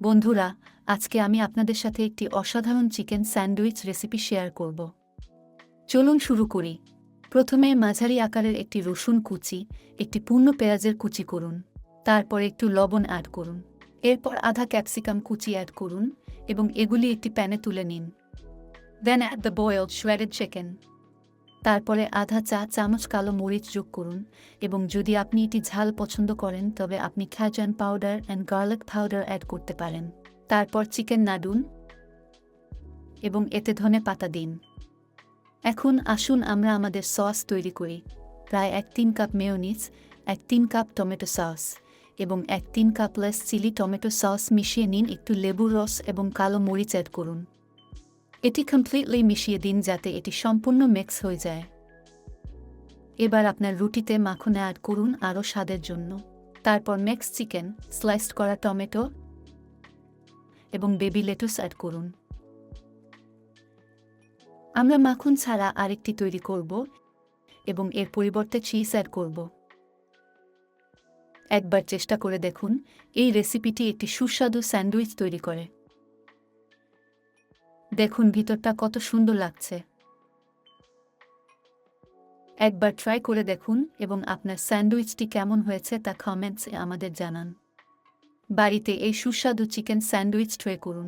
বন্ধুরা, আজকে আমি আপনাদের সাথে একটি অসাধারণ চিকেন স্যান্ডউইচ রেসিপি শেয়ার করব। চলুন শুরু করি। প্রথমে মাঝারি আকারের একটি রসুন কুচি, একটি পূর্ণ পেঁয়াজের কুচি করুন। তারপর একটু লবণ অ্যাড করুন। এরপর আধা ক্যাপসিকাম কুচি অ্যাড করুন এবং এগুলি একটি প্যানে তুলে নিন। Then add the boiled shredded chicken. তারপরে আধা চা চামচ কালো মরিচ যোগ করুন এবং যদি আপনি এটি ঝাল পছন্দ করেন তবে আপনি cajun powder and garlic powder add করতে পারেন। তারপর চিকেন নাড়ুন এবং এতে ধনে পাতা দিন। এখন আসুন আমরা আমাদের সস তৈরি করি। প্রায় 1-3 cup mayonnaise, 1-3 cup tomato sauce এবং 1-3 cup less chilli tomato sauce মিশিয়ে নিন। একটু লেবুর রস এবং কালো মরিচ অ্যাড করুন। এটি কমপ্লিটলি মিশিয়ে দিন যাতে এটি সম্পূর্ণ মিক্স হয়ে যায়। এবার আপনার রুটিতে মাখন অ্যাড করুন আরও স্বাদের জন্য। তারপর মিক্সড চিকেন, স্লাইসড করা টমেটো এবং বেবি লেটুস অ্যাড করুন। আমরা মাখন ছাড়া আরেকটি তৈরি করব এবং এর পরিবর্তে চিজ অ্যাড করব। একবার চেষ্টা করে দেখুন, এই রেসিপিটি একটি সুস্বাদু স্যান্ডউইচ তৈরি করে। দেখুন ভিতরটা কত সুন্দর লাগছে। একবার ট্রাই করে দেখুন এবং আপনার স্যান্ডউইচটি কেমন হয়েছে তা কমেন্টসে আমাদের জানান। বাড়িতে এই সুস্বাদু চিকেন স্যান্ডউইচ ট্রাই করুন।